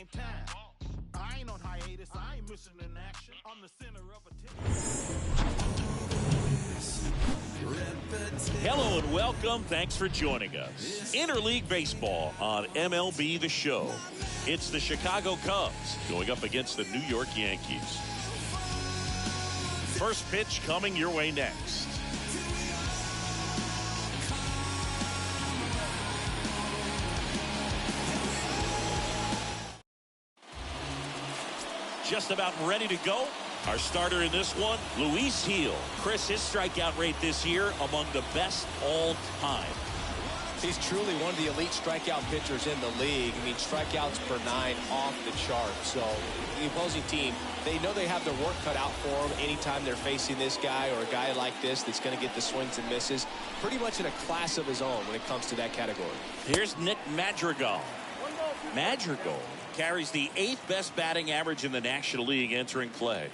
same time. I ain't on hiatus, I ain't missing in action. I'm the center of attention. Hello and welcome. Thanks for joining us. Interleague Baseball on MLB The Show. It's the Chicago Cubs going up against the New York Yankees. First pitch coming your way next. Just about ready to go. Our starter in this one, Luis Gil. Chris, his strikeout rate this year among the best all time. He's truly one of the elite strikeout pitchers in the league. I mean, strikeouts per 9 off the chart. So the opposing team, they know they have their work cut out for them anytime they're facing this guy or a guy like this that's going to get the swings and misses. Pretty much in a class of his own when it comes to that category. Here's Nick Madrigal. Madrigal carries the 8th best batting average in the National League entering play.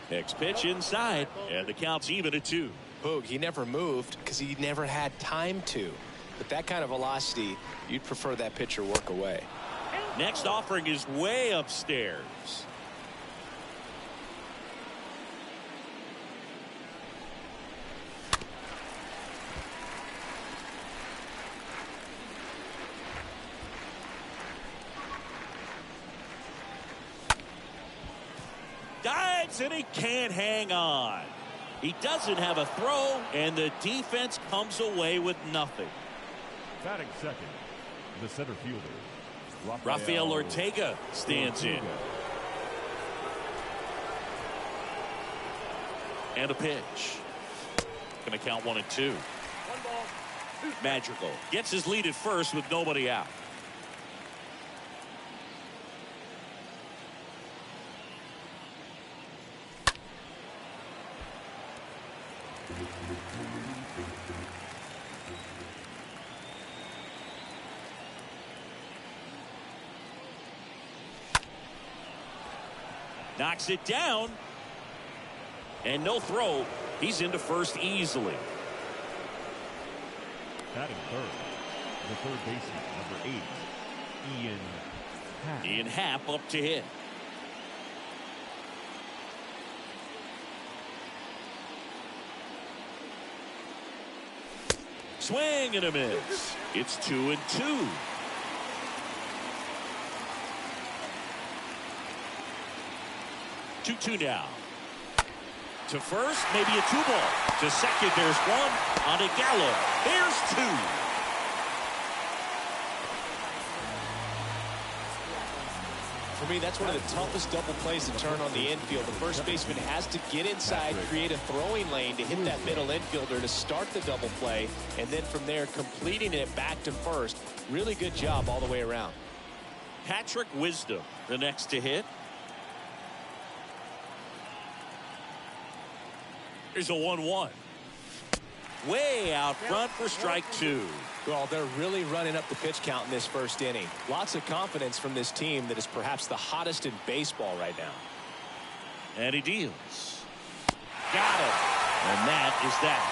Next pitch inside, and the count's even at 2. Boog, he never moved because he never had time to. But that kind of velocity, you'd prefer that pitcher work away. Next offering is way upstairs. Dives and he can't hang on. He doesn't have a throw, and the defense comes away with nothing. Batting second, the center fielder, Rafael Ortega stands in. And a pitch. Going to count 1 and 2. Madrigal gets his lead at first with nobody out. Knocks it down. And no throw. He's into first easily. Batting third, the third baseman, number 8, Ian Happ. Ian Happ up to hit. Swing and a miss. It's 2 and 2. 2-2 now. To first, maybe a 2-ball. To second, there's 1. On to Gallo. There's 2. For me, that's one of the toughest double plays to turn on the infield. The first baseman has to get inside, create a throwing lane to hit that middle infielder to start the double play, and then from there completing it back to first. Really good job all the way around. Patrick Wisdom, the next to hit. Here's a 1-1. Way out front for strike 2. Well, they're really running up the pitch count in this first inning. Lots of confidence from this team that is perhaps the hottest in baseball right now. And he deals. Got it. And that is that.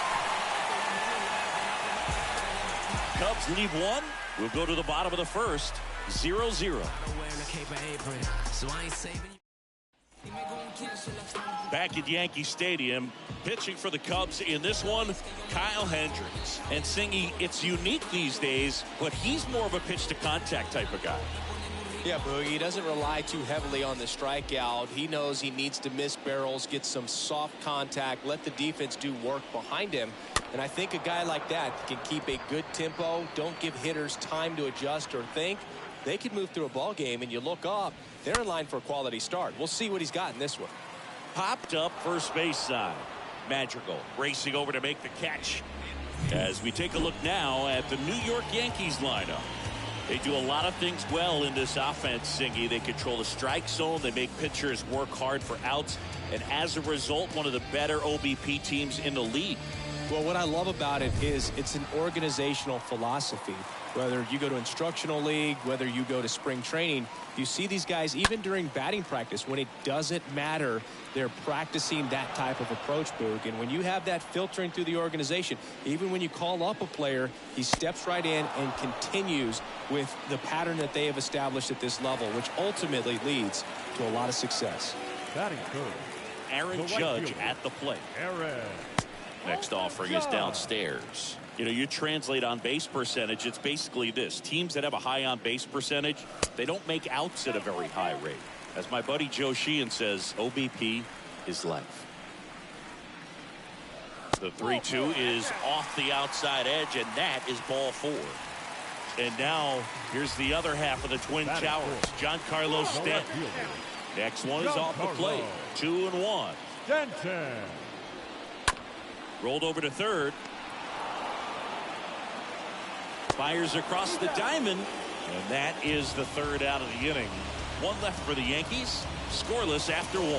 Cubs leave 1. We'll go to the bottom of the first. 0-0. Back at Yankee Stadium, pitching for the Cubs in this one, Kyle Hendricks. And Singy, it's unique these days, but he's more of a pitch-to-contact type of guy. Yeah, Boogie, he doesn't rely too heavily on the strikeout. He knows he needs to miss barrels, get some soft contact, let the defense do work behind him. And I think a guy like that can keep a good tempo, don't give hitters time to adjust or think. They can move through a ball game, and you look up, they're in line for a quality start. We'll see what he's got in this one. Popped up first base side. Madrigal racing over to make the catch. As we take a look now at the New York Yankees lineup. They do a lot of things well in this offense, Singy. They control the strike zone. They make pitchers work hard for outs. And as a result, one of the better OBP teams in the league. Well, what I love about it is it's an organizational philosophy. Whether you go to instructional league, whether you go to spring training, you see these guys even during batting practice when it doesn't matter. They're practicing that type of approach, Boog. And when you have that filtering through the organization, even when you call up a player, he steps right in and continues with the pattern that they have established at this level, which ultimately leads to a lot of success. Batting third, Aaron Judge at the plate. Aaron. Next offering is downstairs. You know, you translate on base percentage, it's basically this. Teams that have a high on base percentage, they don't make outs at a very high rate. As my buddy Joe Sheehan says, OBP is life. The 3-2 is off the outside edge, and that is ball 4. And now, here's the other half of the Twin Towers. Giancarlo Stanton. Next one is off the plate. 2-1. Stanton. Rolled over to third. Fires across the diamond, and that is the third out of the inning. One left for the Yankees, scoreless after 1.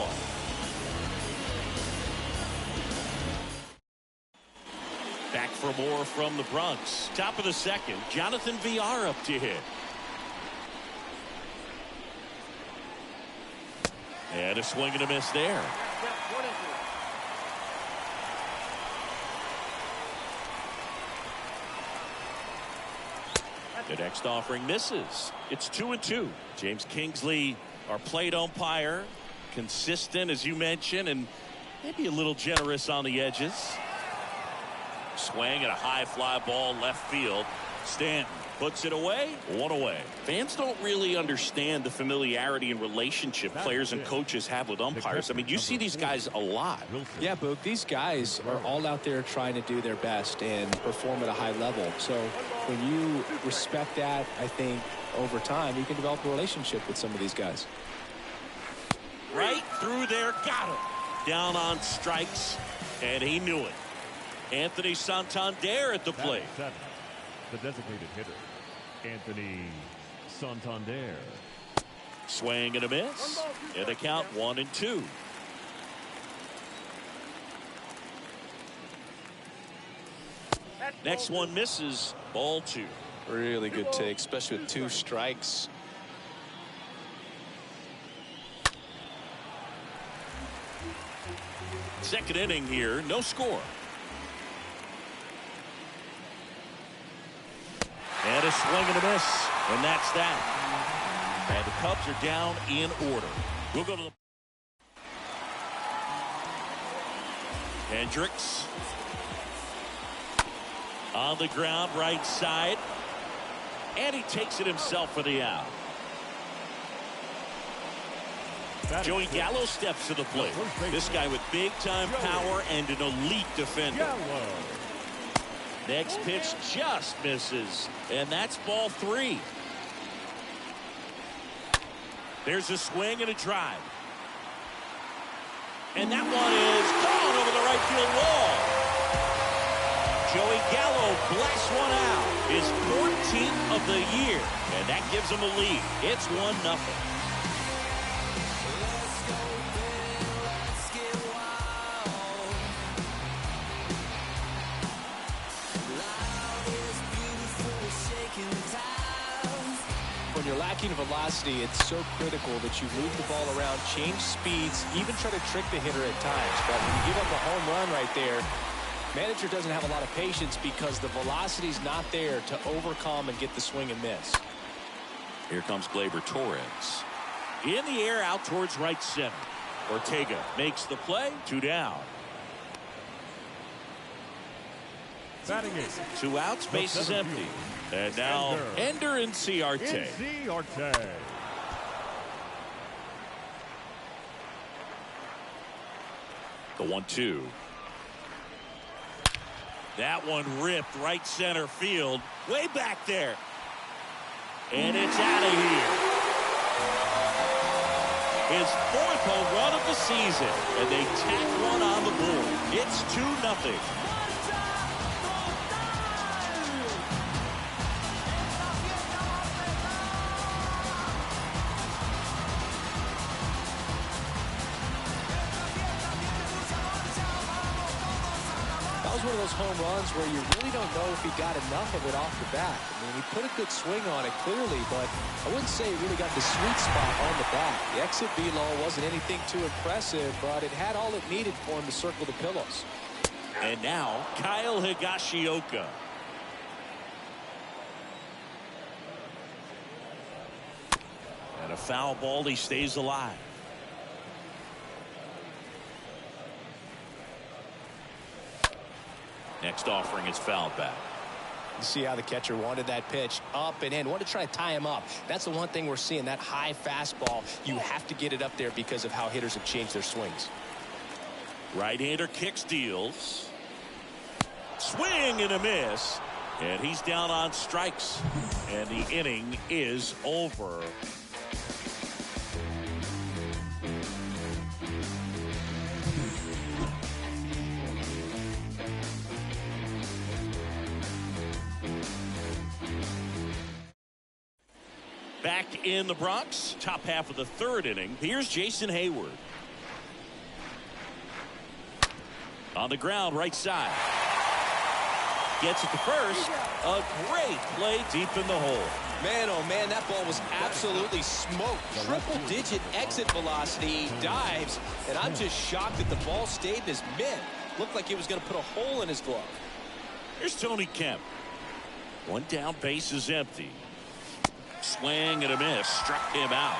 Back for more from the Bronx. Top of the second, Jonathan Villar up to hit. And a swing and a miss there. The next offering misses. It's 2-2. James Kingsley, our plate umpire, consistent as you mentioned, and maybe a little generous on the edges. Swing at a high fly ball left field. Stanton puts it away. 1 away. Fans don't really understand the familiarity and relationship players and coaches have with umpires. I mean, you see these guys a lot. Yeah, Boog, these guys are all out there trying to do their best and perform at a high level. So when you respect that, I think over time you can develop a relationship with some of these guys. Right through there, got him. Down on strikes, and he knew it. Anthony Santander at the plate. The designated hitter, Anthony Santander. Swing and a miss. And the count 1-2. Next one misses. Ball 2. Really good take, especially with 2 strikes. Second inning here, no score. And a swing and a miss, and that's that. And the Cubs are down in order. We'll go to the Hendricks on the ground, right side, and he takes it himself for the out. Joey Gallo steps to the plate. This guy with big time power and an elite defender. Next pitch just misses, and that's ball 3. There's a swing and a drive. And that one is gone over the right field wall. Joey Gallo blasts one out. His 14th of the year, and that gives him a lead. It's 1-0. When you're lacking velocity, it's so critical that you move the ball around, change speeds, even try to trick the hitter at times. But when you give up a home run right there, manager doesn't have a lot of patience because the velocity's not there to overcome and get the swing and miss. Here comes Gleyber Torres. In the air out towards right center. Ortega makes the play. 2 down. Batting 8. 2 outs, base is empty. And now Ender and Ciarte. The 1-2. That one ripped right center field. Way back there. And it's out of here. His 4th home run of the season. And they tack one on the board. It's 2-0. One of those home runs where you really don't know if he got enough of it off the bat. I And he put a good swing on it clearly, but I wouldn't say it really got the sweet spot on the bat. The exit velo wasn't anything too impressive, but it had all it needed for him to circle the pillows. And now Kyle Higashioka. And a foul ball, he stays alive. Next offering is fouled back. You see how the catcher wanted that pitch up and in. Wanted to try to tie him up. That's the one thing we're seeing, that high fastball. You have to get it up there because of how hitters have changed their swings. Right-hander kicks, deals. Swing and a miss. And he's down on strikes. And the inning is over. Back in the Bronx, top half of the third inning. Here's Jason Hayward. On the ground, right side. Gets it to first. A great play deep in the hole. Man, oh man, that ball was absolutely smoked. Triple-digit exit velocity. He dives, and I'm just shocked that the ball stayed in his mitt. Looked like he was going to put a hole in his glove. Here's Tony Kemp. One down, base is empty. Swing and a miss. Struck him out.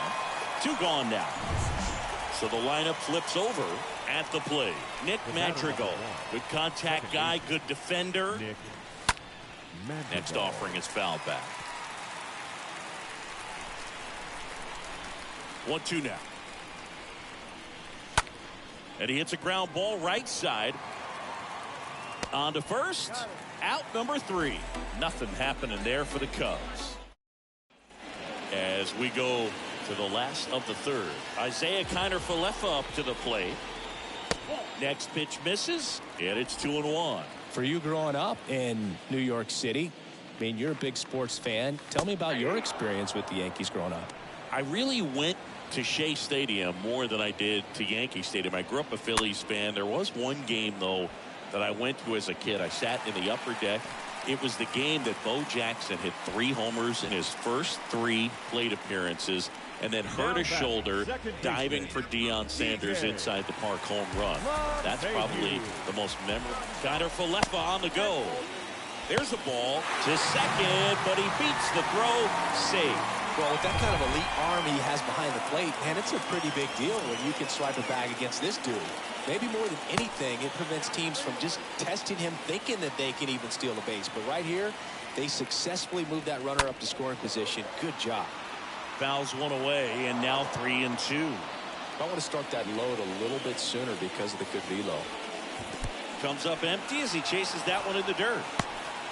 Two gone now. So the lineup flips over at the plate. Nick Madrigal. Good contact guy. Good defender. Next offering is fouled back. 1-2 now. And he hits a ground ball right side. On to first. Out number 3. Nothing happening there for the Cubs. As we go to the last of the third. Isaiah Kiner-Falefa up to the plate. Next pitch misses, and it's 2-1. For you growing up in New York City, I mean, you're a big sports fan. Tell me about your experience with the Yankees growing up. I really went to Shea Stadium more than I did to Yankee Stadium. I grew up a Phillies fan. There was one game, though, that I went to as a kid. I sat in the upper deck. It was the game that Bo Jackson hit 3 homers in his first 3 plate appearances and then hurt his shoulder diving for Deion Sanders inside the park home run. That's probably the most memorable. Kiner-Falefa on the go. There's a ball to second, but he beats the throw. Save. Well, with that kind of elite arm he has behind the plate, man, it's a pretty big deal when you can swipe a bag against this dude. Maybe more than anything, it prevents teams from just testing him, thinking that they can even steal a base. But right here, they successfully moved that runner up to scoring position. Good job. Fouls one away, and now 3-2. I want to start that load a little bit sooner because of the good velo. Comes up empty as he chases that one in the dirt.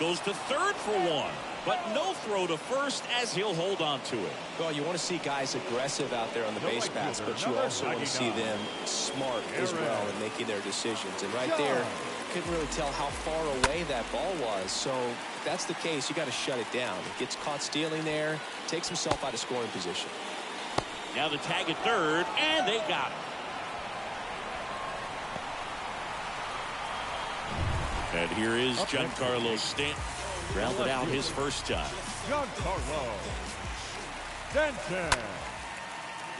Goes to third for 1. But no throw to first as he'll hold on to it. Well, you want to see guys aggressive out there on the base paths, but you also want to see them smart as well in making their decisions. And right there, couldn't really tell how far away that ball was. So if that's the case, you got to shut it down. It gets caught stealing there, takes himself out of scoring position. Now the tag at third, and they got him. And here is Giancarlo Stanton. Grounded out his first time. Giancarlo Stanton.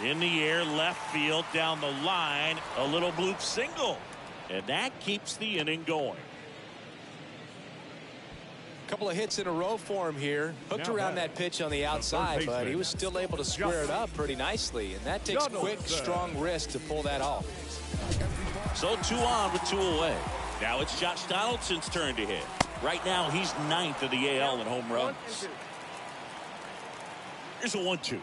In the air, left field, down the line. A little bloop single. And that keeps the inning going. A couple of hits in a row for him here. Hooked around that pitch on the outside, but he was still able to square it up pretty nicely. And that takes quick, strong wrist to pull that off. So 2 on with 2 away. Now it's Josh Donaldson's turn to hit. Right now, he's 9th in the AL in home runs. Here's a 1-2.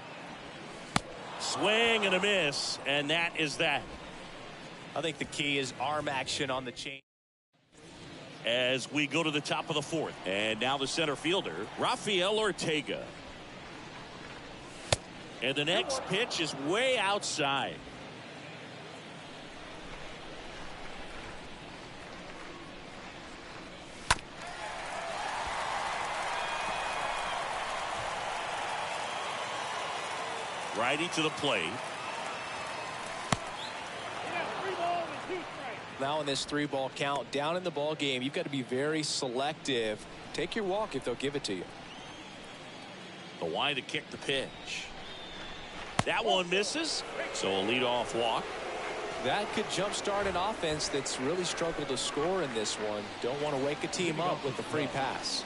Swing and a miss, and that is that. I think the key is arm action on the chain. As we go to the top of the 4th. And now the center fielder, Rafael Ortega. And the next pitch is way outside. Righty to the plate. Now in this 3-ball count, down in the ball game, you've got to be very selective. Take your walk if they'll give it to you. The wide to kick the pitch. That one misses. So a leadoff walk. That could jumpstart an offense that's really struggled to score in this one. Don't want to wake a team up with the free pass.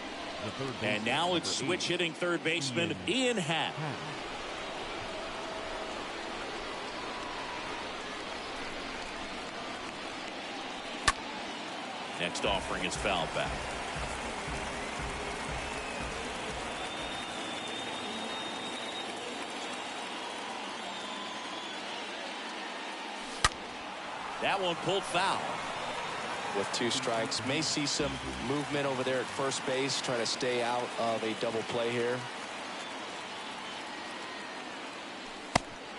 And now it's switch hitting third baseman Ian Happ. Next offering is foul back. That one pulled foul. With 2 strikes, may see some movement over there at first base, trying to stay out of a double play here.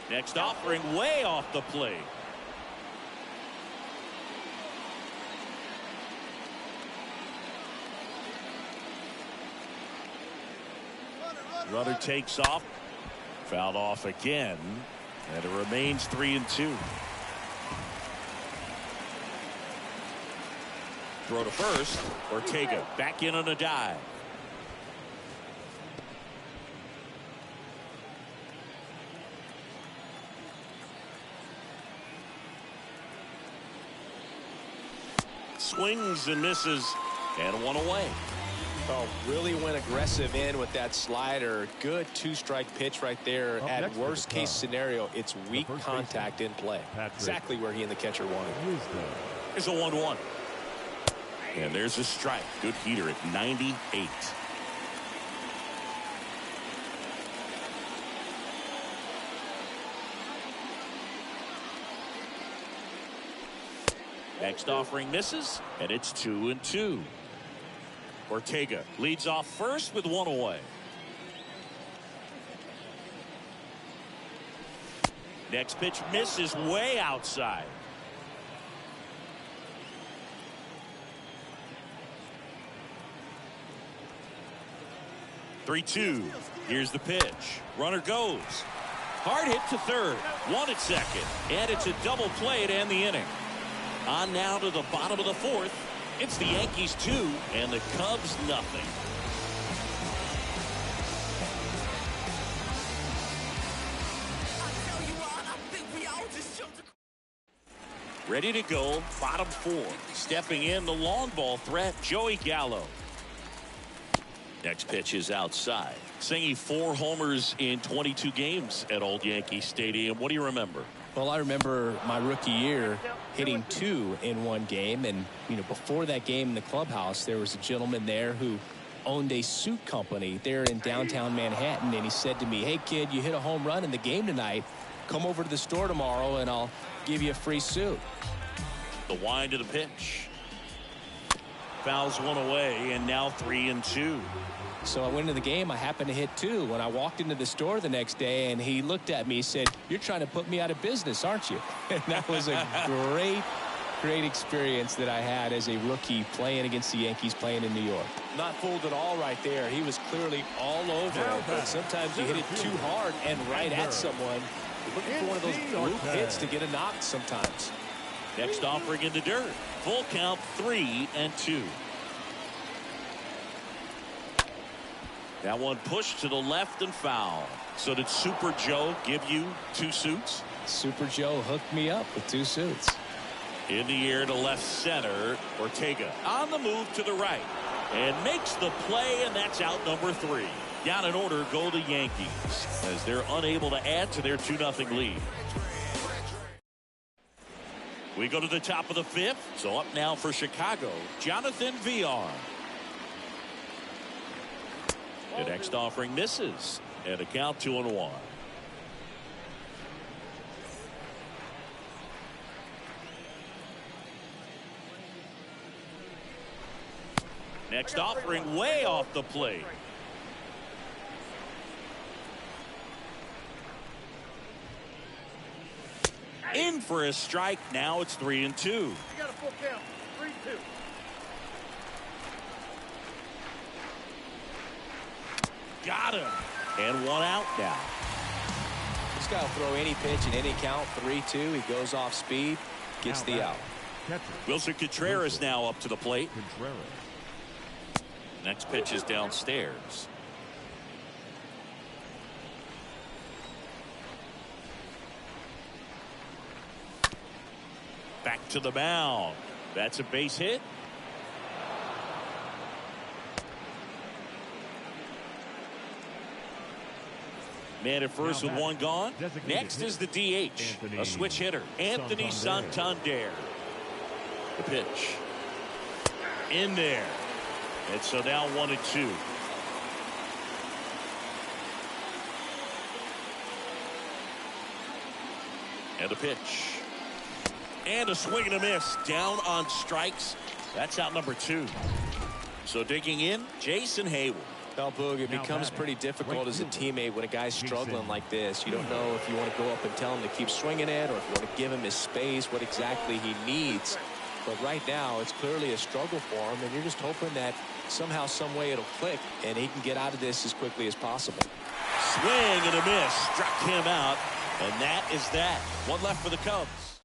Next offering way off the plate. Runner takes off. Fouled off again. And it remains 3-2. Throw to first. Ortega back in on a dive. Swings and misses. And one away. Oh, really went aggressive in with that slider. Good 2-strike pitch right there. At worst case scenario, it's weak contact in play. Exactly where he and the catcher wanted. Here's a 1-1. And there's a strike. Good heater at 98. Next offering misses, and it's 2-2. Ortega leads off first with one away. Next pitch misses way outside. Three-two. Here's the pitch. Runner goes. Hard hit to third. One at second. And it's a double play to end the inning. On now to the bottom of the fourth. It's the Yankees 2 and the Cubs nothing. Ready to go, bottom 4. Stepping in the long ball threat, Joey Gallo. Next pitch is outside. Singing 4 homers in 22 games at Old Yankee Stadium. What do you remember? Well, I remember my rookie year hitting 2 in one game. And, you know, before that game in the clubhouse, there was a gentleman there who owned a suit company there in downtown Manhattan. And he said to me, hey, kid, you hit a home run in the game tonight. Come over to the store tomorrow and I'll give you a free suit. The wind of the pitch. Fouls one away, and now 3-2. So I went into the game. I happened to hit 2 when I walked into the store the next day, and he looked at me and said, you're trying to put me out of business, aren't you? And that was a great experience that I had as a rookie playing against the Yankees, playing in New York. Not fooled at all right there. He was clearly all over it, but sometimes you hit it too hard and right at someone. You're looking for one of those group hits to get a knock sometimes. Next offering in the dirt. Full count, 3-2. That one pushed to the left and foul. So did Super Joe give you 2 suits? Super Joe hooked me up with 2 suits. In the air to left center. Ortega on the move to the right. And makes the play, and that's out number 3. Down in order go the Yankees as they're unable to add to their 2-0 lead. We go to the top of the 5th. So up now for Chicago, Jonathan Villar. The next offering misses, and a count 2-1. Next offering way off the plate. In for a strike. Now it's 3-2. You got a full count. 3-2. Got him. And one out now. This guy will throw any pitch in any count. 3-2. He goes off speed, gets the out. Wilson Contreras now up to the plate. Next pitch is downstairs. to the mound. That's a base hit. Man at first with one gone. Next is the DH, a switch hitter, Anthony Santander. The pitch. In there. And so now 1-2. And the pitch. And a swing and a miss. Down on strikes. That's out number 2. So digging in, Jason Hayward. Well, Boog, it becomes pretty difficult as a teammate when a guy's struggling like this. You don't know if you want to go up and tell him to keep swinging it or if you want to give him his space, what exactly he needs. But right now, it's clearly a struggle for him, and you're just hoping that somehow, some way it'll click, and he can get out of this as quickly as possible. Swing and a miss. Struck him out, and that is that. One left for the Cubs.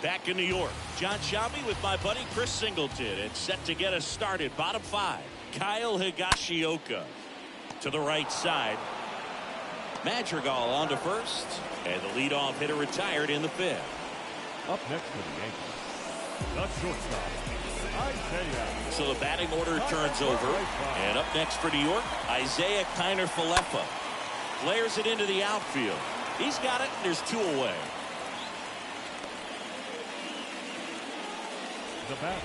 Back in New York, John Shelby with my buddy Chris Singleton. It's set to get us started. Bottom 5. Kyle Higashioka to the right side. Madrigal on to first. And the leadoff hitter retired in the 5th. Up next for the Yankees, the shortstop, Isaiah. So the batting order turns over. And up next for New York, Isaiah Kiner-Falefa. Flares it into the outfield. He's got it. There's 2 away.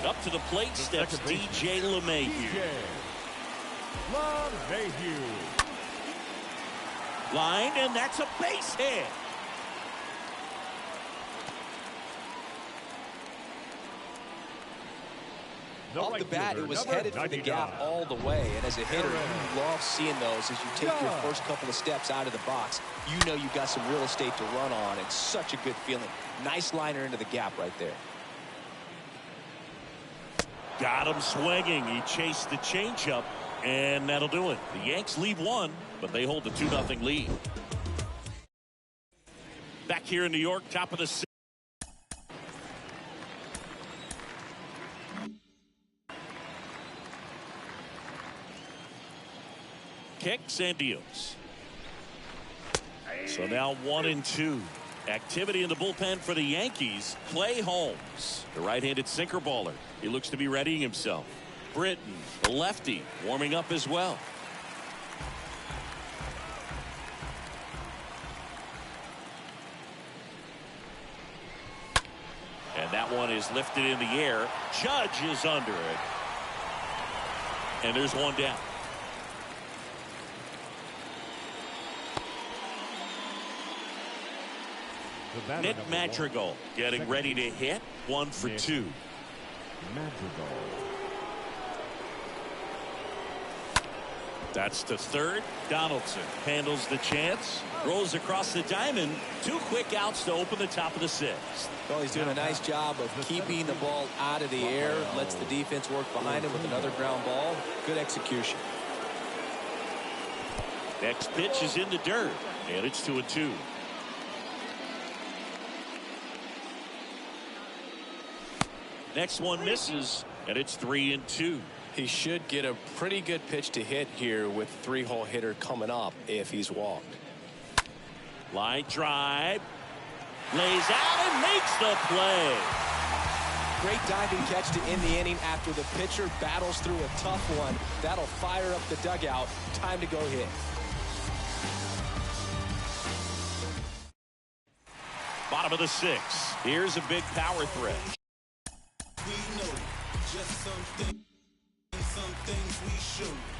Up to the plate steps DJ LeMahieu. Line, and that's a base hit. Off the bat, it was headed for the gap all the way. And as a hitter, you love seeing those as you take your first couple of steps out of the box. You know you've got some real estate to run on. It's such a good feeling. Nice liner into the gap right there. Got him swinging. He chased the changeup, and that'll do it. The Yanks leave 1, but they hold the 2-0 lead. Back here in New York, top of the 6th. Kicks and deals. So now 1-2. Activity in the bullpen for the Yankees. Clay Holmes, the right-handed sinker baller. He looks to be readying himself. Britton, the lefty, warming up as well. And that one is lifted in the air. Judge is under it. And there's one down. Nick Madrigal getting ready to hit. 1 for 2. Madrigal. That's to third. Donaldson handles the chance. Rolls across the diamond. 2 quick outs to open the top of the 6th. Well, he's doing a nice job of keeping the ball out of the air. Lets the defense work behind him with another ground ball. Good execution. Next pitch is in the dirt. And it's 2-2. Next one misses, and it's 3-2. He should get a pretty good pitch to hit here with 3-hole hitter coming up if he's walked. Line drive. Lays out and makes the play. Great diving catch to end the inning after the pitcher battles through a tough one. That'll fire up the dugout. Time to go hit. Bottom of the 6th. Here's a big power threat.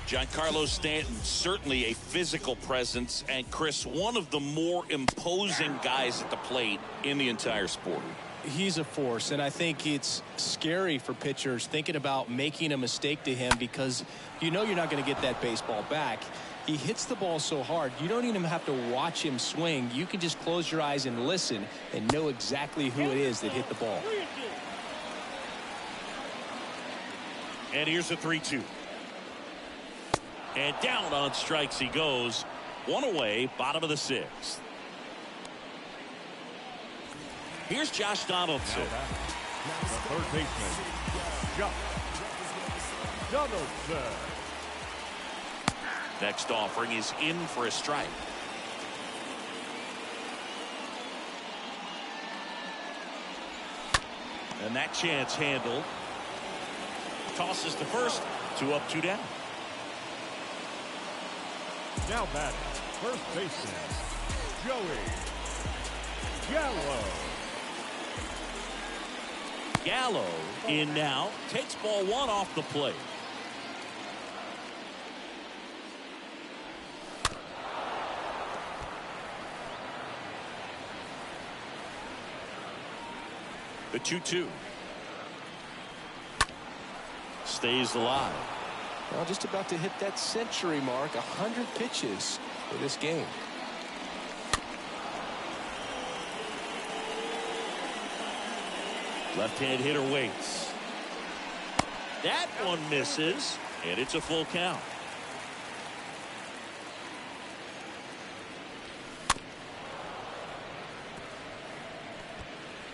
Giancarlo Stanton, certainly a physical presence, and Chris, one of the more imposing guys at the plate in the entire sport. He's a force, and I think it's scary for pitchers thinking about making a mistake to him because you know you're not going to get that baseball back. He hits the ball so hard, you don't even have to watch him swing. You can just close your eyes and listen and know exactly who it is that hit the ball. And here's a 3-2. And down on strikes he goes. 1 away, bottom of the 6th. Here's Josh Donaldson. The third baseman, Josh Donaldson. Next offering is in for a strike. And that chance handled. Tosses to first. 2 up, 2 down. Now batting, first baseman, Joey Gallo. Gallo in now. Takes ball 1 off the plate. The 2-2. Stays alive. Well, just about to hit that century mark. 100 pitches for this game. Left-hand hitter waits. That one misses, and it's a full count.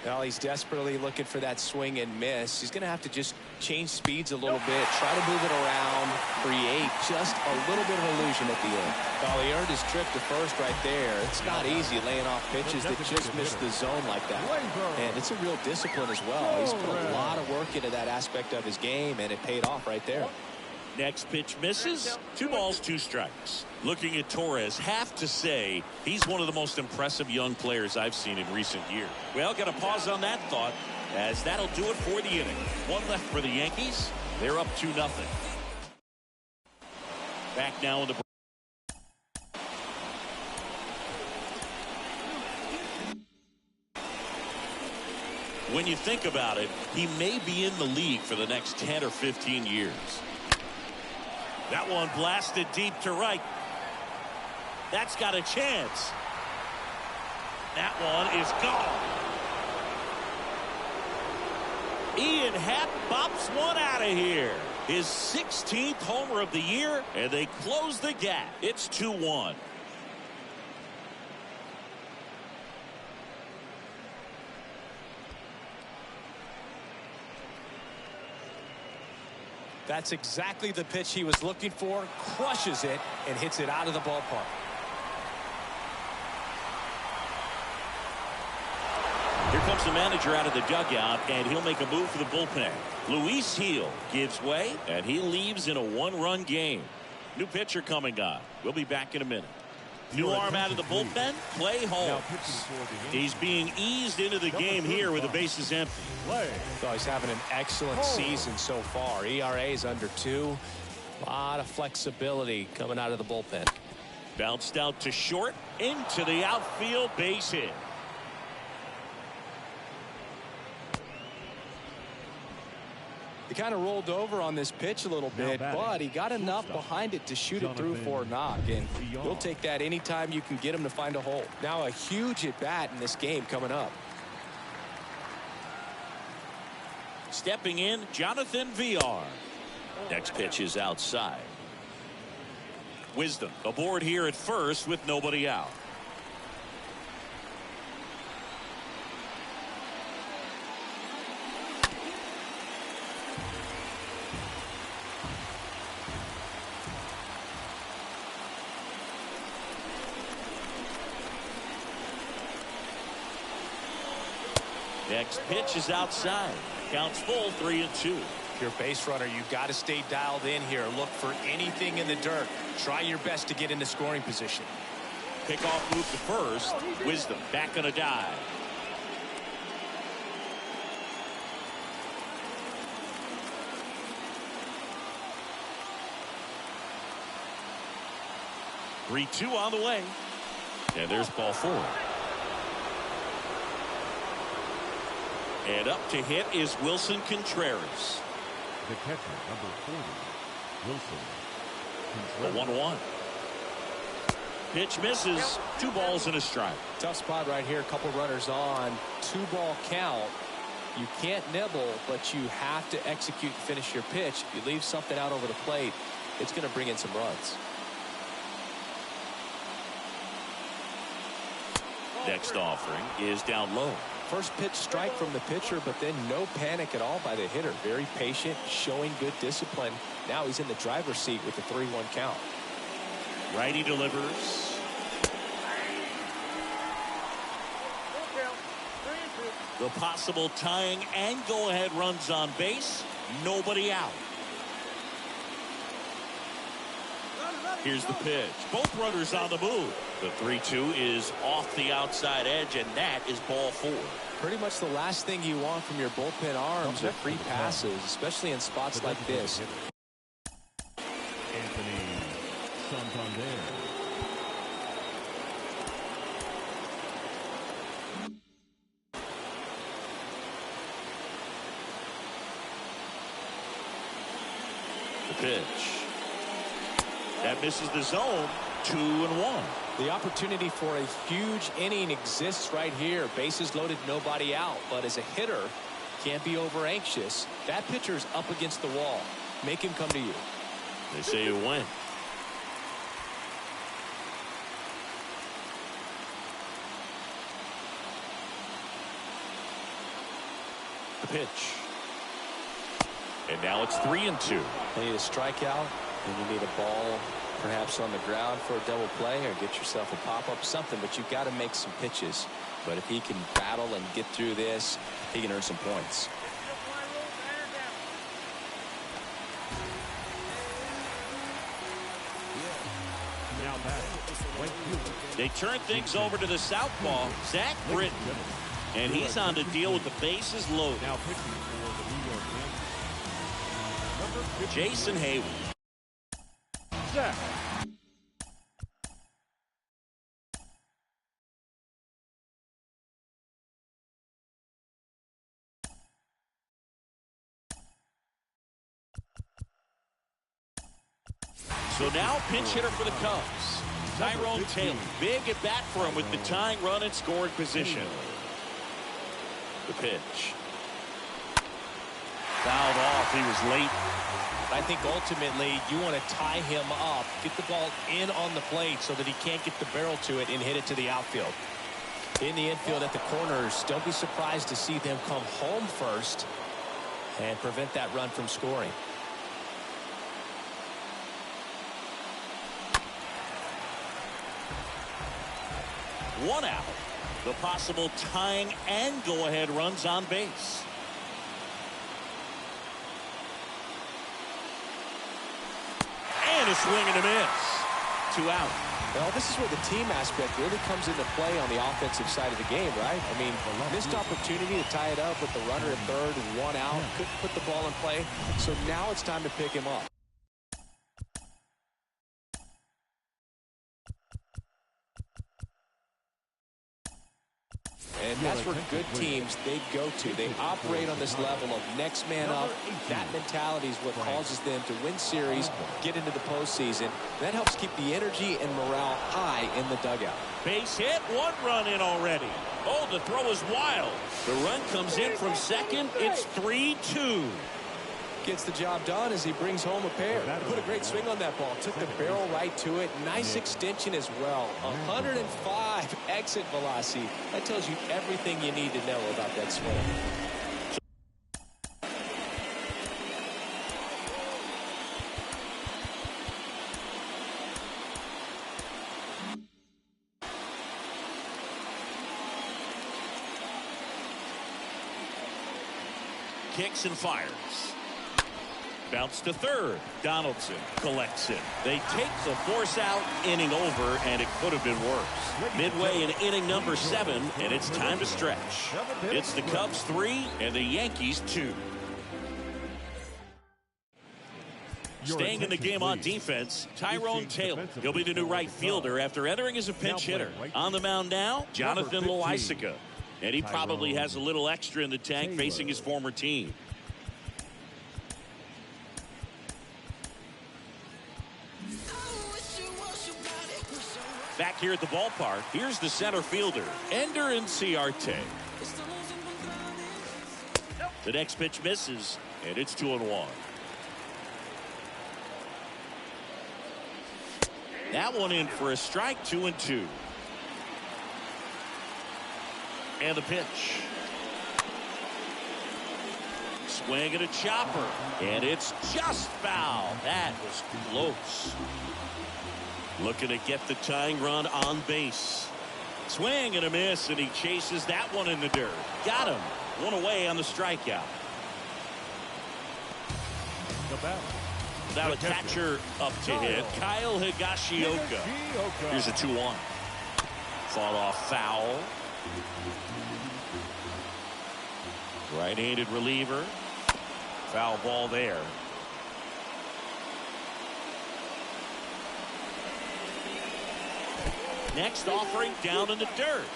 Well, he's desperately looking for that swing and miss. He's going to have to just change speeds a little bit, try to move it around, create just a little bit of illusion at the end. Well, he earned his trip to first right there. It's not easy laying off pitches that just miss the zone like that. And it's a real discipline as well. He's put a lot of work into that aspect of his game, and it paid off right there. Next pitch misses. 2 balls, 2 strikes. Looking at Torres, have to say he's one of the most impressive young players I've seen in recent years. Well, got to pause on that thought, as that'll do it for the inning. 1 left for the Yankees. They're up 2-0. Back now in the when you think about it, he may be in the league for the next 10 or 15 years. That one blasted deep to right. That's got a chance. That one is gone. Ian Happ bops one out of here. His 16th homer of the year, and they close the gap. It's 2-1. That's exactly the pitch he was looking for. Crushes it and hits it out of the ballpark. Here comes the manager out of the dugout, and he'll make a move for the bullpen. Luis Gil gives way, and he leaves in a 1-run game. New pitcher coming on. We'll be back in a minute. New arm out of the bullpen. Clay Holmes. He's being eased into the game here with the bases empty. So he's having an excellent season so far. ERA is under 2. A lot of flexibility coming out of the bullpen. Bounced out to short, into the outfield, base hit. He kind of rolled over on this pitch a little bit, but he got enough behind it to shoot it through for a knock, and you'll take that anytime you can get him to find a hole. Now a huge at bat in this game coming up. Stepping in, Jonathan Villar. Next pitch is outside. Wisdom aboard here at first with nobody out. Next pitch is outside. Counts full, 3-2. If you're a base runner, you've got to stay dialed in here. Look for anything in the dirt. Try your best to get into scoring position. Pickoff move to first. Wisdom back on a dive. Three-two on the way. And there's ball 4. And up to hit is Wilson Contreras. The catcher, number 40, Wilson Contreras. 1-1. Pitch misses. 2 balls and a strike. Tough spot right here. A couple runners on. 2-ball count. You can't nibble, but you have to execute and finish your pitch. If you leave something out over the plate, it's going to bring in some runs. Next offering is down low. First pitch strike from the pitcher, but then no panic at all by the hitter. Very patient, showing good discipline. Now he's in the driver's seat with the 3-1 count. Righty delivers. The possible tying and go-ahead runs on base. Nobody out. Here's the pitch. Both runners on the move. The 3-2 is off the outside edge, and that is ball 4. Pretty much the last thing you want from your bullpen arms are free passes, especially in spots like this. Santander. The pitch. That misses the zone. 2-1. The opportunity for a huge inning exists right here. Bases loaded, nobody out. But as a hitter, can't be over anxious. That pitcher's up against the wall. Make him come to you. They say you win. The pitch. And now it's 3-2. You need a strikeout, and you need a ball perhaps on the ground for a double play, or get yourself a pop-up, something, but you've got to make some pitches. But if he can battle and get through this, he can earn some points. Now batting. They turn things over to the southpaw, Zach Britton. And he's on to deal with the bases loaded. Now pitching for the New York Yankees. Number 15. Jason Hayward. Zach. So now pinch hitter for the Cubs. Tyrone Taylor. Big at bat for him with the tying run in scoring position. The pitch. Fouled off. He was late. I think ultimately you want to tie him up, get the ball in on the plate so that he can't get the barrel to it and hit it to the outfield. In the infield at the corners, don't be surprised to see them come home first and prevent that run from scoring. One out. The possible tying and go-ahead runs on base. And a swing and a miss. 2 out. Well, this is where the team aspect really comes into play on the offensive side of the game, right? I mean, missed opportunity to tie it up with the runner at third and 1 out. Couldn't put the ball in play. So now it's time to pick him up. And that's where good teams, they go to. They operate on this level of next man up. That mentality is what causes them to win series, get into the postseason. That helps keep the energy and morale high in the dugout. Base hit, 1 run in already. Oh, the throw is wild. The run comes in from second. It's 3-2. Gets the job done as he brings home a pair. Put a great swing on that ball. Took the barrel right to it. Nice extension as well. 105 exit velocity. That tells you everything you need to know about that swing. Kicks and fires. Bounce to third. Donaldson collects it. They take the force out, inning over, and it could have been worse. Midway in inning number 7, and it's time to stretch. It's the Cubs 3 and the Yankees 2. Staying in the game on defense, Tyrone Taylor. He'll be the new right fielder after entering as a pinch hitter. On the mound now, Jonathan Loaisiga. And he probably has a little extra in the tank facing his former team. Back here at the ballpark, here's the center fielder, Ender Inciarte. The next pitch misses, and it's 2-1. That one in for a strike, 2-2. And the pitch. Swing and a chopper. And it's just foul. That was close. Looking to get the tying run on base. Swing and a miss, and he chases that one in the dirt. Got him. One away on the strikeout. The bat. Now the catcher up to hit, Kyle Higashioka. Here's a 2-1. Fought off foul. Right-handed reliever. Foul ball there. Next offering down in the dirt.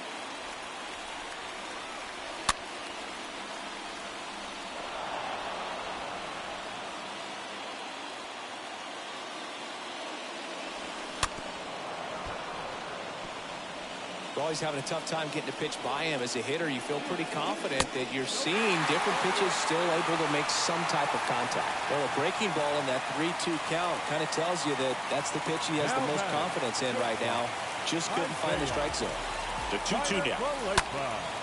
You're always having a tough time getting a pitch by him. As a hitter, you feel pretty confident that you're seeing different pitches still able to make some type of contact. Well, a breaking ball in that 3-2 count kind of tells you that that's the pitch he has the most confidence in right now. Just couldn't find the strike zone. The 2-2 now.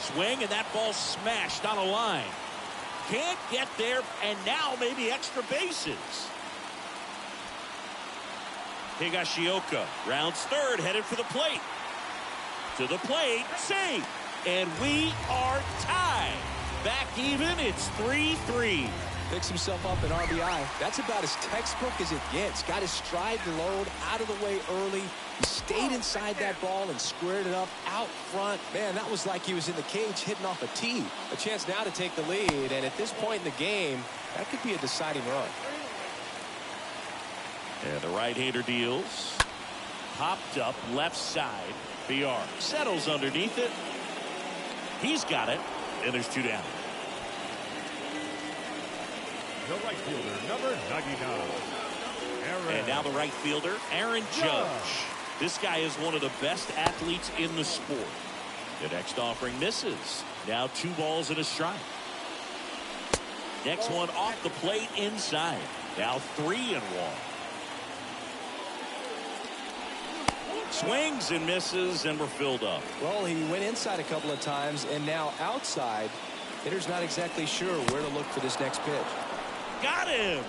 Swing, and that ball smashed on a line. Can't get there, and now maybe extra bases. Higashioka rounds third, headed for the plate. To the plate, save, and we are tied. Back even, it's 3-3. Picks himself up an RBI. That's about as textbook as it gets. Got his stride load out of the way early. He stayed inside that ball and squared it up out front. Man, that was like he was in the cage hitting off a tee. A chance now to take the lead, and at this point in the game, that could be a deciding run. And the right-hander deals. Popped up left side. Villar settles underneath it. He's got it, and there's 2 down. The right fielder, number 99. And now the right fielder, Aaron Judge. This guy is one of the best athletes in the sport. The next offering misses. Now 2 balls and a strike. Next one off the plate inside. Now 3-1. Swings and misses, and we're filled up. Well, he went inside a couple of times, and now outside. Hitter's not exactly sure where to look for this next pitch. Got him.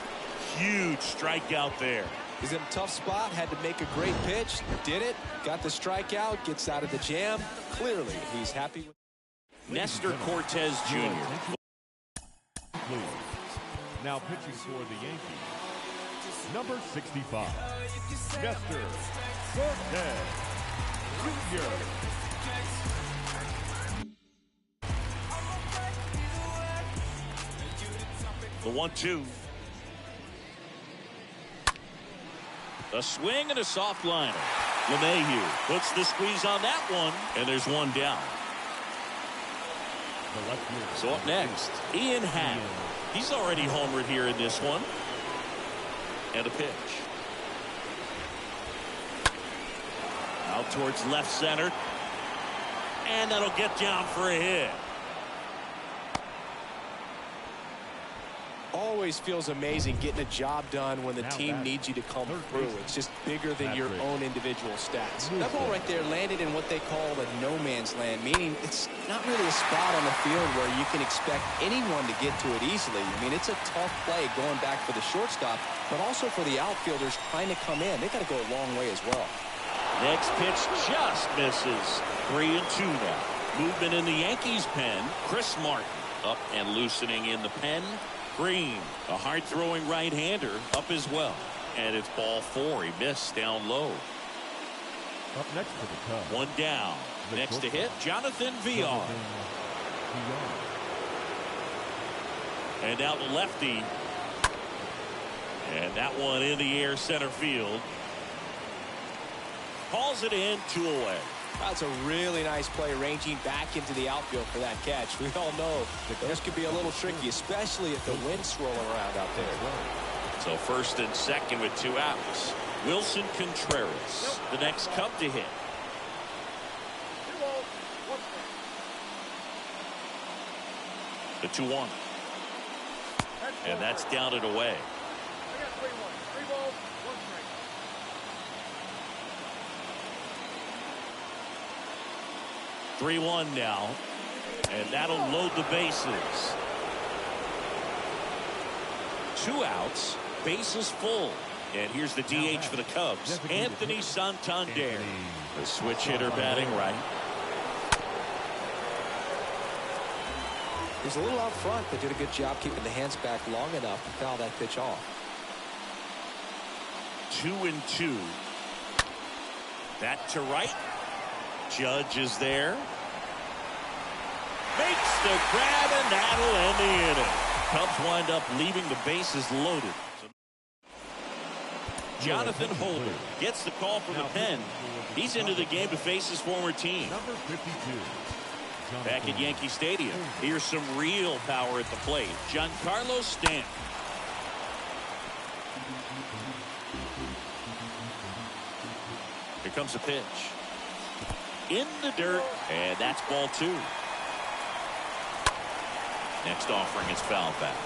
Huge strikeout there. He's in a tough spot, had to make a great pitch, did it, got the strikeout, gets out of the jam. Clearly, he's happy with Nestor Cortez Jr. Now pitching for the Yankees, number 65, Nestor Cortez Jr. The 1-2. A swing and a soft liner. LeMahieu puts the squeeze on that one, and there's 1 down. So up next, Ian Happ. He's already homered here in this one. And a pitch. Out towards left center. And that'll get down for a hit. always feels amazing getting a job done when the team needs you to come through. It's just bigger than your own individual stats. That ball right there landed in what they call a no man's land, meaning it's not really a spot on the field where you can expect anyone to get to it easily. I mean, it's a tough play going back for the shortstop, but also for the outfielders trying to come in. They got to go a long way as well. Next pitch just misses. 3-2 now. Movement in the Yankees pen. Chris Martin up and loosening in the pen. Green, a hard-throwing right-hander, up as well. And it's ball 4. He missed down low. Up next to the Cubs. One down. Next to hit, Jonathan Villar. And now the lefty. And that one in the air center field. Calls it in, 2 away. That's a really nice play, ranging back into the outfield for that catch. We all know that this could be a little tricky, especially if the wind's swirling around out there. So first and second with 2 outs. Wilson Contreras, the next Cub to hit. The 2-1. And that's down and away. 3-1 now, and that'll load the bases. 2 outs, bases full. And here's the DH for the Cubs, Anthony Santander. The switch hitter batting right. He's a little out front, but did a good job keeping the hands back long enough to foul that pitch off. 2-2. That to right. Judge is there. Makes the grab, and that'll end the inning. Cubs wind up leaving the bases loaded. Jonathan Holder gets the call from the pen. He's into the game to face his former team. Number 52. Back at Yankee Stadium, here's some real power at the plate. Giancarlo Stanton. Here comes a pitch. In the dirt, and that's ball 2. Next offering is fouled back.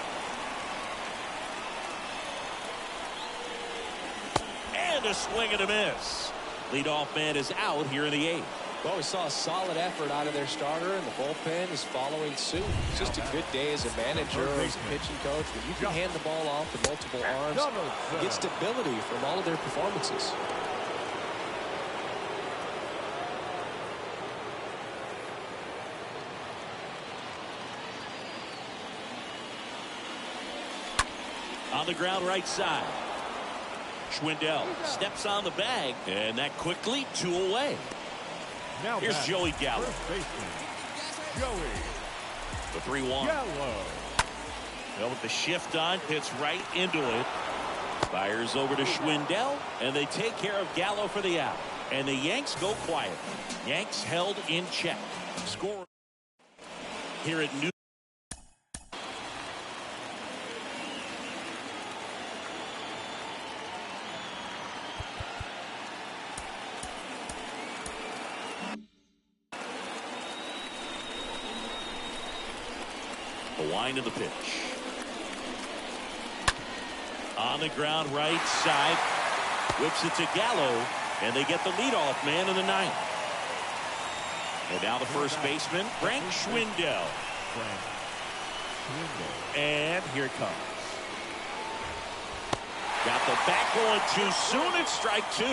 And a swing and a miss. Leadoff man is out here in the 8th. Well, we saw a solid effort out of their starter, and the bullpen is following suit. It's just a good day as a manager or as a pitching coach. When you can hand the ball off to multiple arms, you get stability from all of their performances. On the ground right side. Schwindel steps on the bag, and that quickly 2 away. Now here's Joey Gallo. First baseman, Joey The 3-1. Gallo. Well, with the shift on, hits right into it. Fires over to Schwindel, and they take care of Gallo for the out. And the Yanks go quiet. Yanks held in check. Score here at New. The wind of the pitch. On the ground right side. Whips it to Gallo. And they get the leadoff man in the 9th. And now the first baseman, Frank Schwindel. And here it comes. Got the bat going too soon. It's strike 2.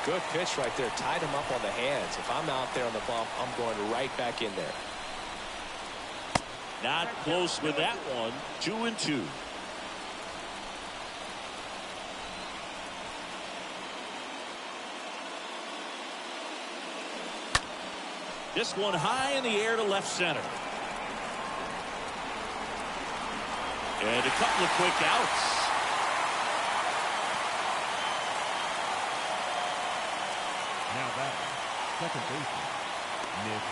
Good pitch right there. Tied him up on the hands. If I'm out there on the bump, I'm going right back in there. Not close with that one. 2-2. This one high in the air to left center. And a couple of quick outs. Now back, second baseman, Nick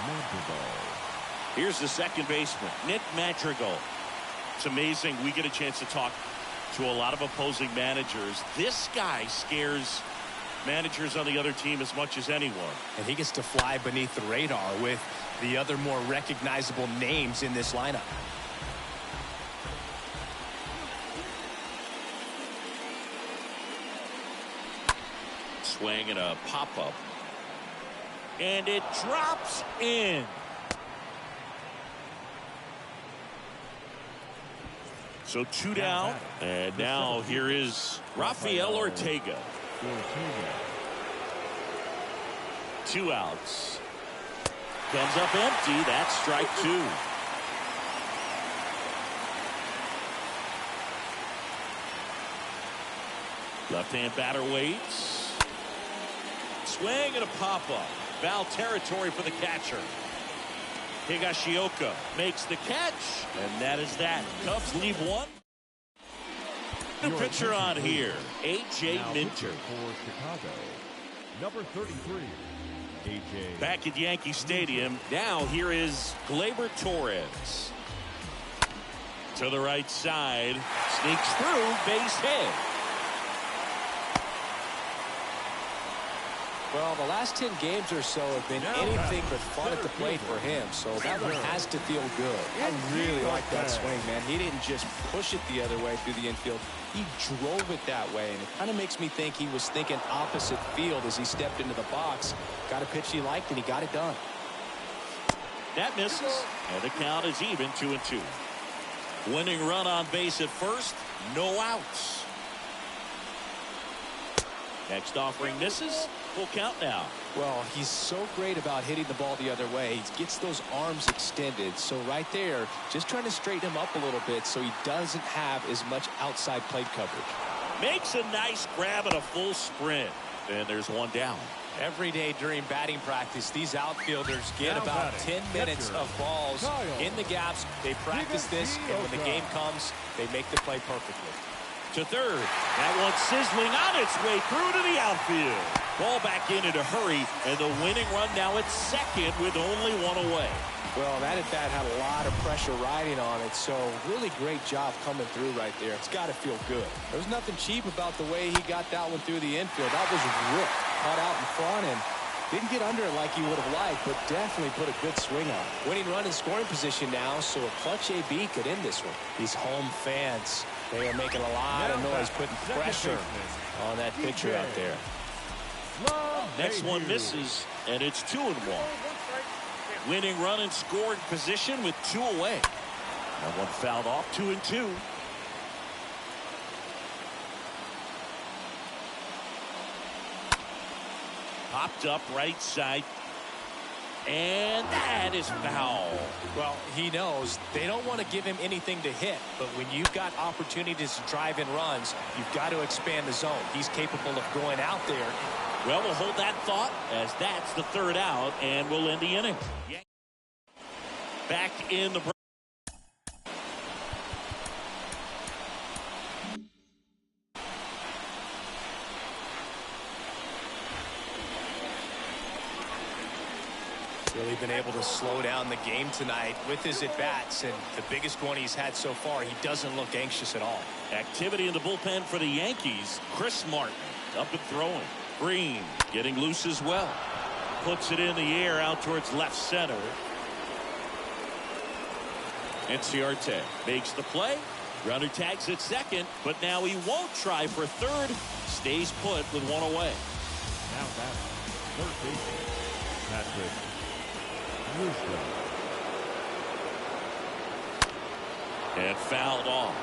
Madrigal. Here's the second baseman, Nick Madrigal. It's amazing. We get a chance to talk to a lot of opposing managers. This guy scares managers on the other team as much as anyone. And he gets to fly beneath the radar with the other more recognizable names in this lineup. Swing and a pop-up. And it drops in. So 2 down. And now here is Rafael Ortega. 2 outs. Comes up empty. That's strike 2. Left-hand batter waits. Swing and a pop-up. Foul territory for the catcher. Higashioka makes the catch, and that is that. Cubs leave one. The pitcher on here, A.J. Minter. For Chicago, number 33, A.J. Back at Yankee Stadium, now here is Gleyber Torres. To the right side, sneaks through, base hit. Well, the last 10 games or so have been anything but fun at the plate for him, so that one has to feel good. I really like that swing, man. He didn't just push it the other way through the infield. He drove it that way, and it kind of makes me think he was thinking opposite field as he stepped into the box. Got a pitch he liked, and he got it done. That misses, and the count is even, 2-2. Winning run on base at first, no outs. Next offering misses. Full count now. Well, he's so great about hitting the ball the other way. He gets those arms extended. So right there, just trying to straighten him up a little bit so he doesn't have as much outside plate coverage. Makes a nice grab at a full sprint. And there's one down. Every day during batting practice, these outfielders get about 10 minutes of balls in the gaps. They practice this, and when the game comes, they make the play perfectly. To third. That one sizzling on its way through to the outfield. Ball back in a hurry, and the winning run now at second with only one away. Well, that at bat had a lot of pressure riding on it, so really great job coming through right there. It's got to feel good. There's nothing cheap about the way he got that one through the infield. That was ripped, caught out in front, and didn't get under it like he would have liked, but definitely put a good swing on it. Winning run in scoring position now, so a clutch AB could end this one. These home fans, they are making a lot of noise, putting pressure on that pitcher out there. Next one misses, and it's 2-1. Winning run in scoring position with 2 away. That one fouled off. 2-2. Popped up right side. And that is foul. Well, he knows they don't want to give him anything to hit, but when you've got opportunities to drive in runs, you've got to expand the zone. He's capable of going out there. Well, we'll hold that thought as that's the third out, and we'll end the inning. Back in the Really been able to slow down the game tonight with his at-bats, and the biggest one he's had so far, he doesn't look anxious at all. Activity in the bullpen for the Yankees. Chris Martin up and throwing. Green getting loose as well. Puts it in the air out towards left center. Enciarte makes the play. Runner tags at second, but now he won't try for third. Stays put with 1 away. Now that's third baseman Patrick. And fouled off.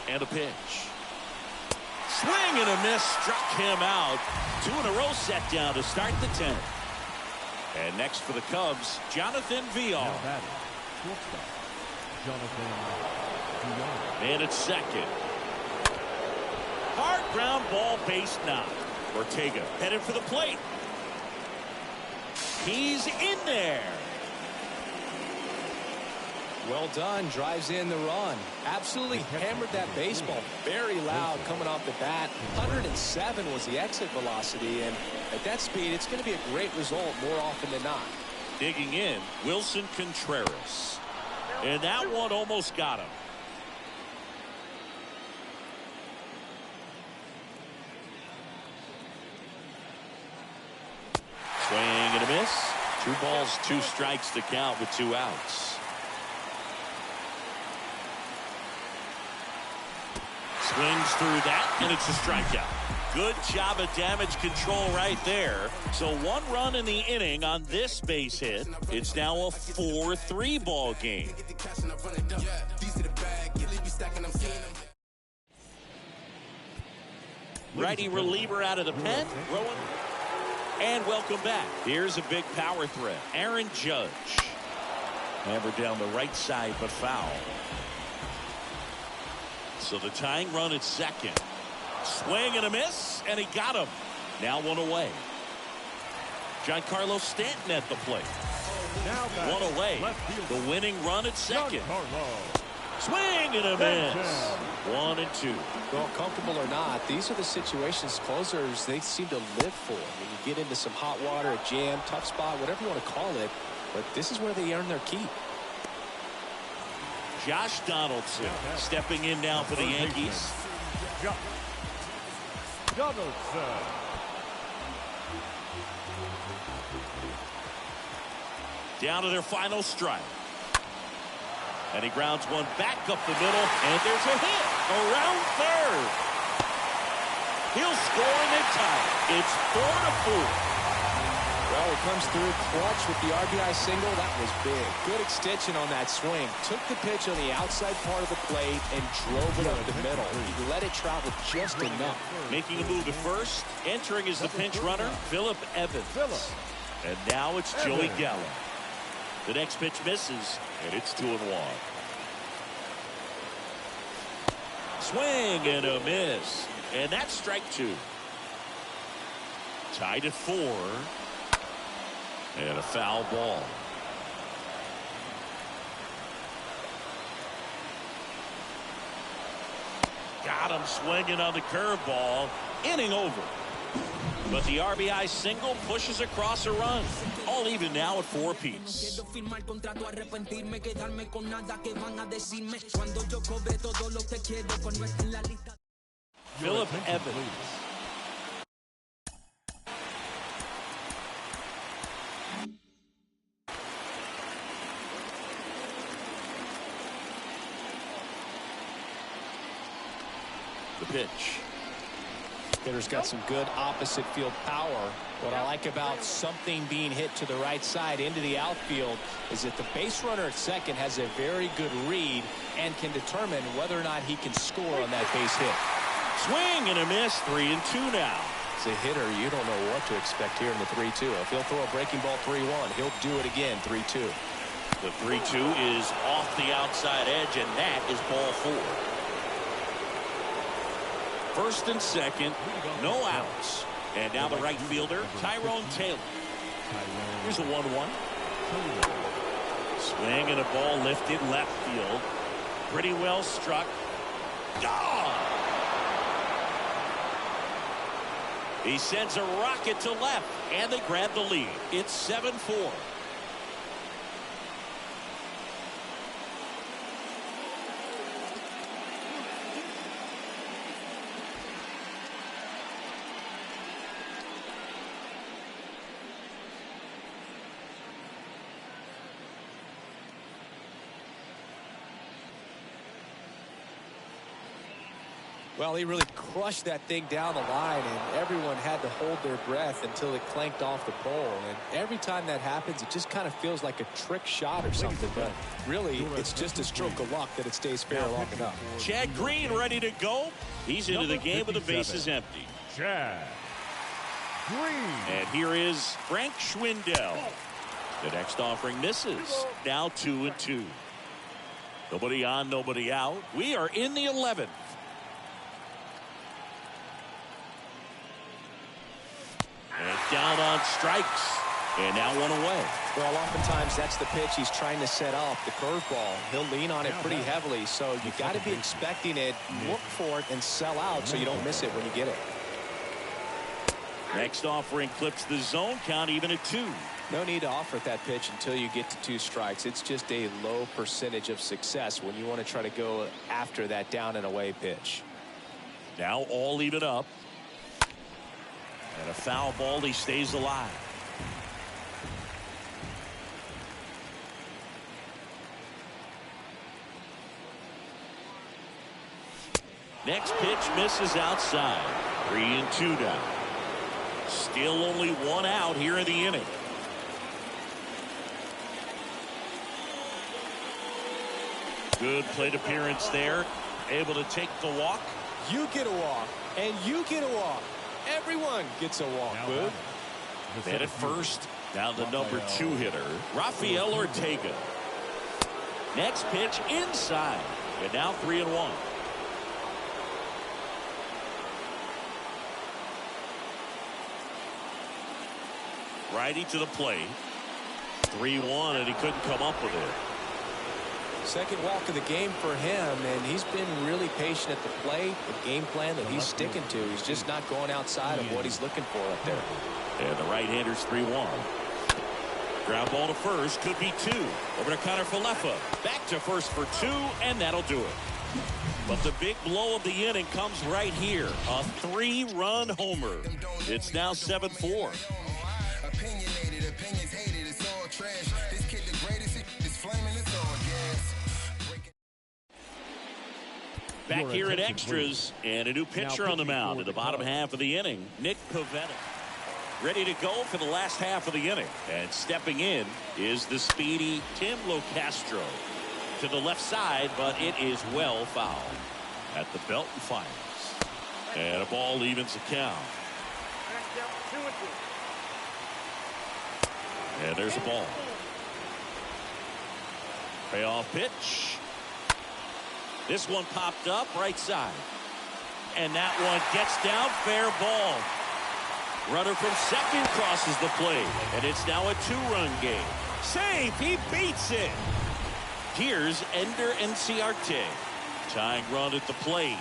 And a pitch. Swing and a miss, struck him out. 2 in a row set down to start the 10th. And next for the Cubs, Jonathan Villar. Now batting, shortstop, Jonathan Villar. And it's second. Hard ground ball, base knock. Ortega headed for the plate. He's in there. Well done. Drives in the run. Absolutely hammered that baseball. Very loud coming off the bat. 107 was the exit velocity, and at that speed, it's going to be a great result more often than not. Digging in, Wilson Contreras. And that one almost got him. Swing and a miss. 2 balls, 2 strikes to count with 2 outs. Swings through that, and it's a strikeout. Good job of damage control right there. So 1 run in the inning on this base hit. It's now a 4-3 ball game. Righty reliever out of the pen. Rowan. And welcome back. Here's a big power threat. Aaron Judge. Hammered down the right side, but foul. So the tying run at second. Swing and a miss, and he got him. Now 1 away. Giancarlo Stanton at the plate. Now 1 away. The winning run at second. Swing and a miss. 1 and 2. Well, comfortable or not, these are the situations closers they seem to live for. I mean, you get into some hot water, a jam, tough spot, whatever you want to call it, but this is where they earn their keep. Josh Donaldson stepping in now for the Yankees. Donaldson. Down to their final strike. And he grounds one back up the middle, and there's a hit around third. He'll score and then tie. It's 4-4. Well, it comes through clutch with the RBI single. That was big. Good extension on that swing. Took the pitch on the outside part of the plate and drove it up the middle. He let it travel just enough. Making a move to first. Entering as the pinch runner, Phillip Evans. And now it's Joey Gallo. The next pitch misses, and it's 2-1. Swing and a miss. And that's strike 2. Tied at 4. And a foul ball. Got him swinging on the curveball. Inning over. But the RBI single pushes across a run. All even now at 4 apiece. Phillip Evans. The pitch. Hitter's got some good opposite field power. What I like about something being hit to the right side into the outfield is that the base runner at second has a very good read and can determine whether or not he can score on that base hit. Swing and a miss. 3-2 now. As a hitter, you don't know what to expect here in the 3-2. If he'll throw a breaking ball 3-1, he'll do it again 3-2. The 3-2 is off the outside edge, and that is ball 4. First and second, no outs. And now the right fielder, Tyrone Taylor. Here's a 1-1. Swing and a ball lifted left field. Pretty well struck. Gone! He sends a rocket to left, and they grab the lead. It's 7-4. Well, he really crushed that thing down the line, and everyone had to hold their breath until it clanked off the pole. And every time that happens, it just kind of feels like a trick shot or something. But really, it's just a stroke of luck that it stays fair long enough. Chad Green ready to go. He's into the game with the bases empty. Chad Green. And here is Frank Schwindel. The next offering misses. Now 2-2. Nobody on, nobody out. We are in the 11th. And down on strikes. And now 1 away. Well, oftentimes that's the pitch he's trying to set up, the curveball. He'll lean on it pretty heavily, so you got to be expecting it, look for it, and sell out so you don't miss it when you get it. Next offering clips the zone count even at 2. No need to offer that pitch until you get to 2 strikes. It's just a low percentage of success when you want to try to go after that down and away pitch. Now all even up. And a foul ball, he stays alive. Next pitch misses outside. 3-2 down. Still only 1 out here in the inning. Good plate appearance there. Able to take the walk. You get a walk, and you get a walk. Everyone gets a walk, Boog. Man at first, now the number 2 hitter, Rafael Ortega. Next pitch inside, and now 3-1. Righty to the plate. 3-1, and he couldn't come up with it. Second walk of the game for him, and he's been really patient at the plate. The game plan that he's sticking to. He's just not going outside of what he's looking for up there. And the right-hander's 3-1. Ground ball to first, could be 2. Over to Connor Falefa. Back to first for 2, and that'll do it. But the big blow of the inning comes right here. A 3-run homer. It's now 7-4. Opinionated, opinions hated, it's all trash. This kid the greatest, it's flaming, it's all gas. Back here at extras, and a new pitcher on the mound in the bottom half of the inning, Nick Pivetta. ready to go for the last half of the inning. And stepping in is the speedy Tim Locastro to the left side, but it is well fouled at the belt and fires. And a ball evens the count. And there's a ball. Payoff pitch. This one popped up right side. And that one gets down, fair ball. Runner from second crosses the plate. And it's now a 2-run game. Save, he beats it. Here's Ender Enciarte. Tying run at the plate.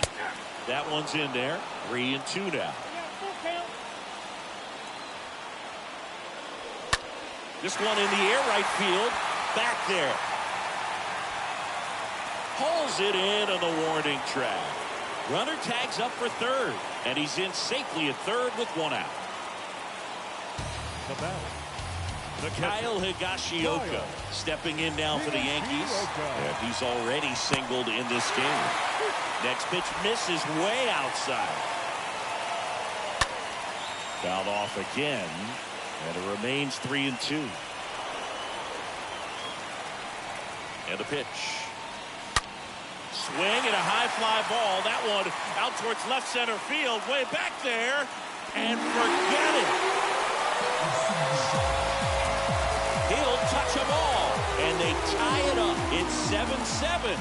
That one's in there. 3-2 now. This one in the air, right field. Back there. Pulls it in on the warning track. Runner tags up for third. And he's in safely at third with one out. Kyle Higashioka stepping in now for the Yankees. And he's already singled in this game. Next pitch misses way outside. Fouled off again. And it remains 3-2. And the pitch. Swing and a high fly ball. That one out towards left center field. Way back there. And forget it. He'll touch them all. And they tie it up. It's 7-7.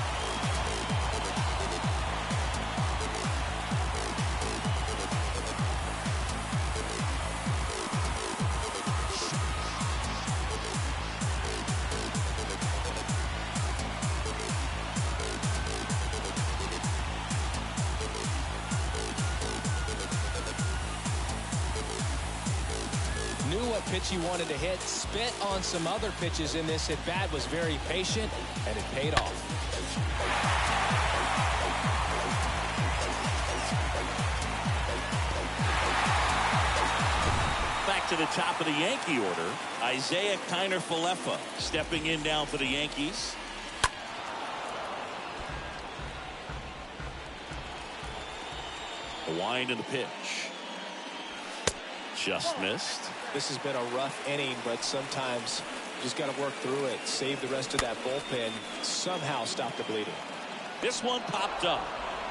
Pitch he wanted to hit, spit on some other pitches in this at bat, was very patient, and it paid off. Back to the top of the Yankee order, Isaiah Kiner-Falefa stepping in now for the Yankees. The wind and the pitch. Just missed. This has been a rough inning, but sometimes you just got to work through it, save the rest of that bullpen, somehow stop the bleeding. This one popped up.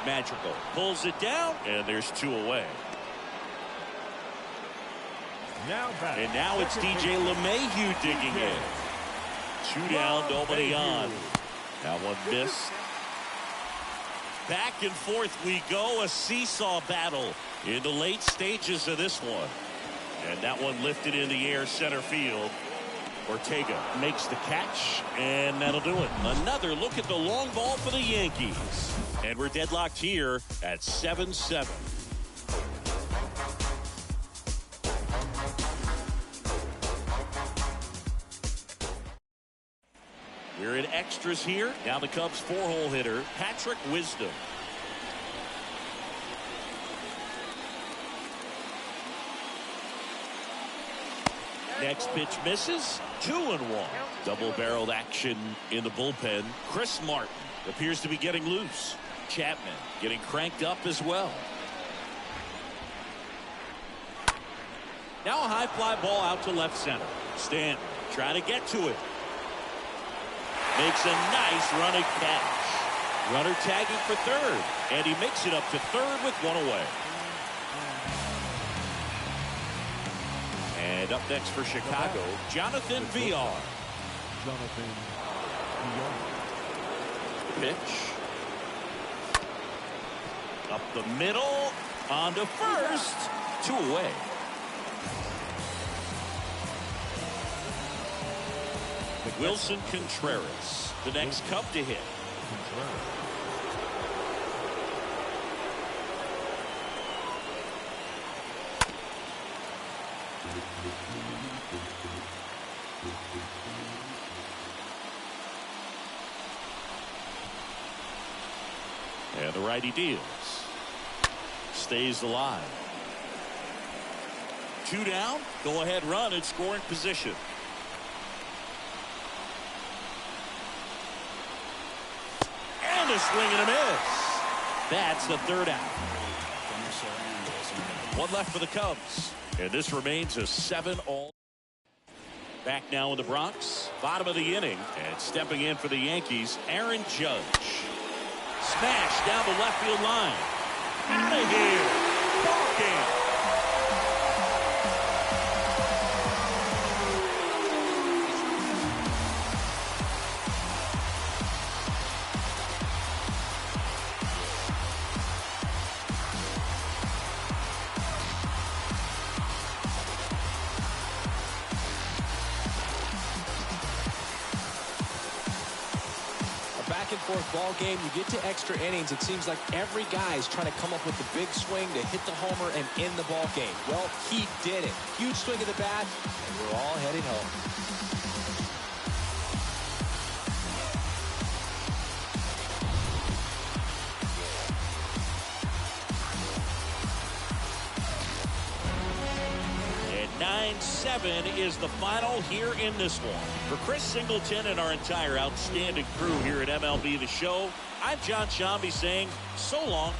Magical pulls it down, and there's 2 away. And now it's DJ LeMahieu digging in. 2 down, nobody on. That one missed. Back and forth we go, a seesaw battle in the late stages of this one. And that one lifted in the air center field. Ortega makes the catch, and that'll do it. Another look at the long ball for the Yankees. And we're deadlocked here at 7-7. We're in extras here. Now the Cubs 4-hole hitter, Patrick Wisdom. Next pitch misses. 2-1. Double-barreled action in the bullpen. Chris Martin appears to be getting loose. Chapman getting cranked up as well. Now a high fly ball out to left center. Stanton trying to get to it. Makes a nice running catch. Runner tagging for third. And he makes it up to third with 1 away. And up next for Chicago, Jonathan Villar. Pitch. Up the middle. On to first. 2 away. Wilson Contreras, the next Cub to hit. And the righty deals. Stays alive. 2 down. Go ahead run in scoring position. And a swing and a miss. That's the 3rd out. One left for the Cubs. And this remains a 7-all. Back now in the Bronx. Bottom of the inning. And stepping in for the Yankees, Aaron Judge. Smash down the left field line. Out of here. Ball game. Back and forth ball game. You get to extra innings. It seems like every guy is trying to come up with the big swing to hit the homer and end the ball game. Well, he did it. Huge swing of the bat, and we're all headed home. And 9-7 is the final here in this one. For Chris Singleton and our entire outstanding crew here at MLB The Show, I'm John Shambi saying so long